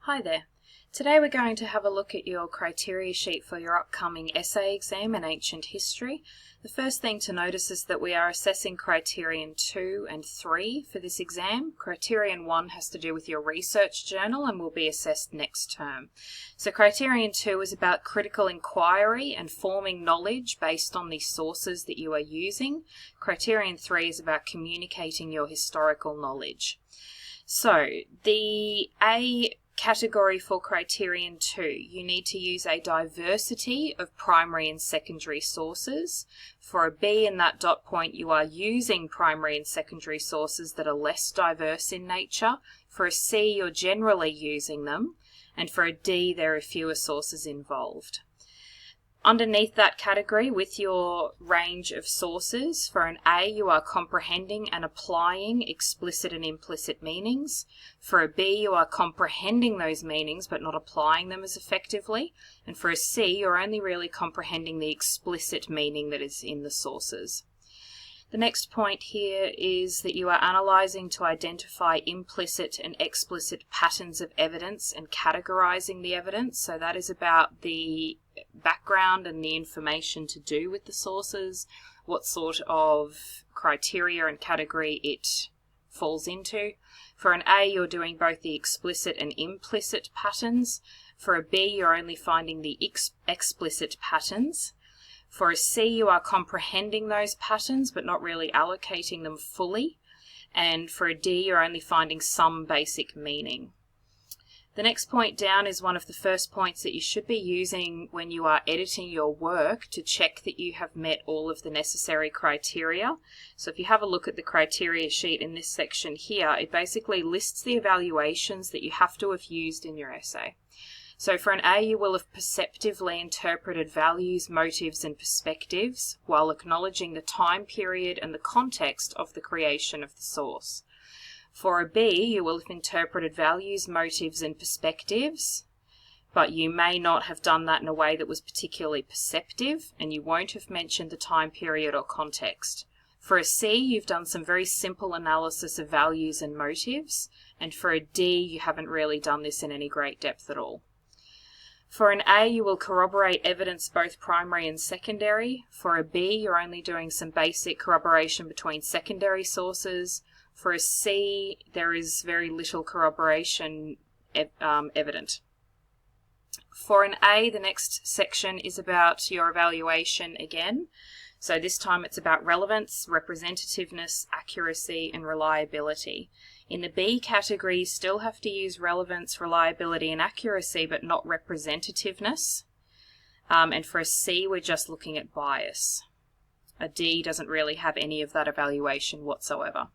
Hi there. Today we're going to have a look at your criteria sheet for your upcoming essay exam in ancient history. The first thing to notice is that we are assessing criterion 2 and 3 for this exam. Criterion 1 has to do with your research journal and will be assessed next term. So criterion 2 is about critical inquiry and forming knowledge based on the sources that you are using. Criterion 3 is about communicating your historical knowledge. So the A category for criterion 2, you need to use a diversity of primary and secondary sources. For a B in that dot point, you are using primary and secondary sources that are less diverse in nature. For a C, you're generally using them. And for a D, there are fewer sources involved. Underneath that category, with your range of sources, for an A, you are comprehending and applying explicit and implicit meanings. For a B, you are comprehending those meanings but not applying them as effectively. And for a C, you're only really comprehending the explicit meaning that is in the sources. The next point here is that you are analysing to identify implicit and explicit patterns of evidence and categorising the evidence. So that is about the background and the information to do with the sources, what sort of criteria and category it falls into. For an A, you're doing both the explicit and implicit patterns. For a B, you're only finding the explicit patterns. For a C, you are comprehending those patterns but not really allocating them fully. And for a D, you're only finding some basic meaning. The next point down is one of the first points that you should be using when you are editing your work to check that you have met all of the necessary criteria. So if you have a look at the criteria sheet in this section here, it basically lists the evaluations that you have to have used in your essay. So for an A, you will have perceptively interpreted values, motives, and perspectives while acknowledging the time period and the context of the creation of the source. For a B, you will have interpreted values, motives, and perspectives, but you may not have done that in a way that was particularly perceptive, and you won't have mentioned the time period or context. For a C, you've done some very simple analysis of values and motives, and for a D, you haven't really done this in any great depth at all. For an A, you will corroborate evidence both primary and secondary. For a B, you're only doing some basic corroboration between secondary sources. For a C, there is very little corroboration evident. For an A, the next section is about your evaluation again. So this time it's about relevance, representativeness, accuracy, and reliability. In the B category, you still have to use relevance, reliability, and accuracy, but not representativeness. And for a C, we're just looking at bias. A D doesn't really have any of that evaluation whatsoever.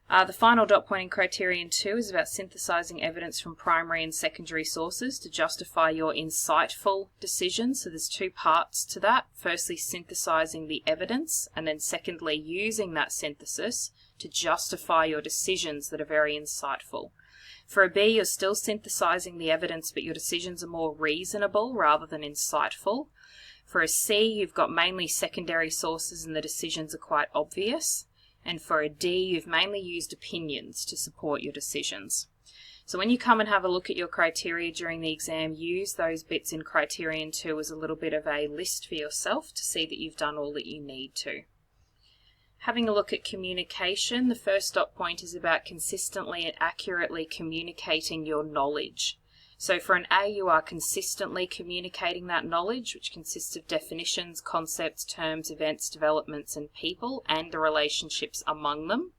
The final dot point in criterion 2 is about synthesizing evidence from primary and secondary sources to justify your insightful decisions. So there's two parts to that. Firstly, synthesizing the evidence, and then secondly, using that synthesis to justify your decisions that are very insightful. For a B, you're still synthesizing the evidence, but your decisions are more reasonable rather than insightful. For a C, you've got mainly secondary sources and the decisions are quite obvious. And for a D, you've mainly used opinions to support your decisions. So when you come and have a look at your criteria during the exam, use those bits in criterion 2 as a little bit of a list for yourself to see that you've done all that you need to. Having a look at communication, the first dot point is about consistently and accurately communicating your knowledge. So for an A, you are consistently communicating that knowledge, which consists of definitions, concepts, terms, events, developments, and people, and the relationships among them.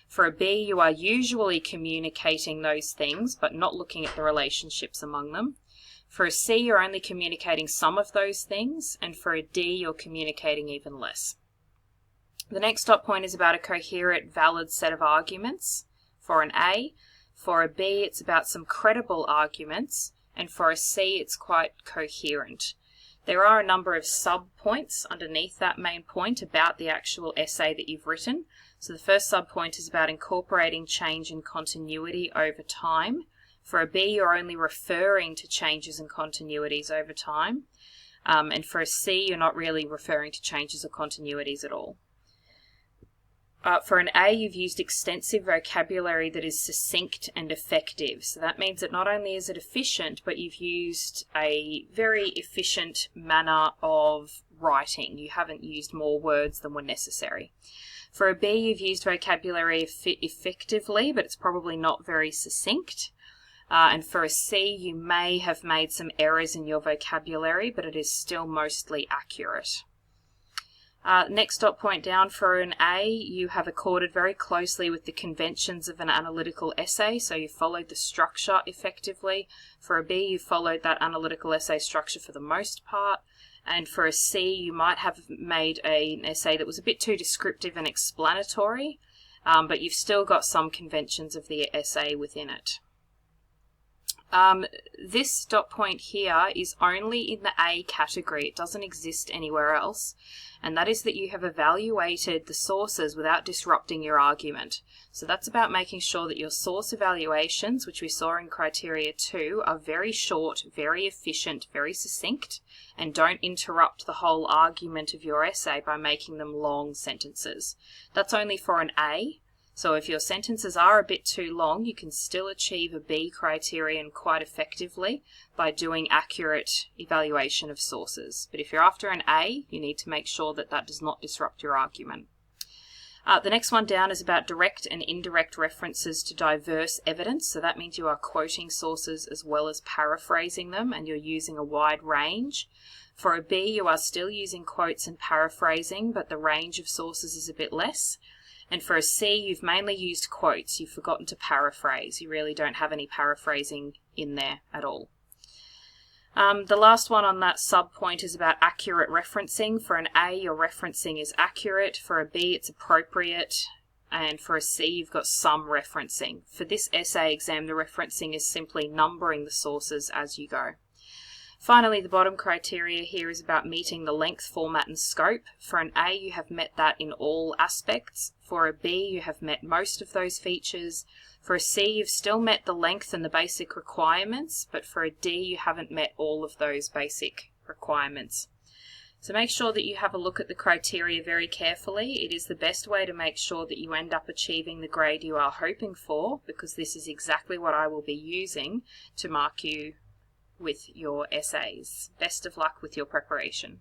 For a B, you are usually communicating those things, but not looking at the relationships among them. For a C, you're only communicating some of those things, and for a D, you're communicating even less. The next dot point is about a coherent, valid set of arguments for an A. For a B, it's about some credible arguments, and for a C, it's quite coherent. There are a number of sub-points underneath that main point about the actual essay that you've written. So the first sub-point is about incorporating change and continuity over time. For a B, you're only referring to changes and continuities over time. And for a C, you're not really referring to changes or continuities at all. For an A, you've used extensive vocabulary that is succinct and effective. So that means that not only is it efficient, but you've used a very efficient manner of writing. You haven't used more words than were necessary. For a B, you've used vocabulary effectively, but it's probably not very succinct. And for a C, you may have made some errors in your vocabulary, but it is still mostly accurate. Next dot point down, for an A, you have accorded very closely with the conventions of an analytical essay, so you followed the structure effectively. For a B, you followed that analytical essay structure for the most part. And for a C, you might have made an essay that was a bit too descriptive and explanatory, but you've still got some conventions of the essay within it. This dot point here is only in the A category. It doesn't exist anywhere else. And that is that you have evaluated the sources without disrupting your argument. So that's about making sure that your source evaluations, which we saw in criteria 2, are very short, very efficient, very succinct, and don't interrupt the whole argument of your essay by making them long sentences. That's only for an A. So if your sentences are a bit too long, you can still achieve a B criterion quite effectively by doing accurate evaluation of sources. But if you're after an A, you need to make sure that that does not disrupt your argument. The next one down is about direct and indirect references to diverse evidence. So that means you are quoting sources as well as paraphrasing them, and you're using a wide range. For a B, you are still using quotes and paraphrasing, but the range of sources is a bit less. And for a C, you've mainly used quotes. You've forgotten to paraphrase. You really don't have any paraphrasing in there at all. The last one on that sub-point is about accurate referencing. For an A, your referencing is accurate. For a B, it's appropriate. And for a C, you've got some referencing. For this essay exam, the referencing is simply numbering the sources as you go. Finally, the bottom criteria here is about meeting the length, format and scope. For an A, you have met that in all aspects. For a B, you have met most of those features. For a C, you've still met the length and the basic requirements, but for a D, you haven't met all of those basic requirements. So make sure that you have a look at the criteria very carefully. It is the best way to make sure that you end up achieving the grade you are hoping for, because this is exactly what I will be using to mark you with your essays. Best of luck with your preparation.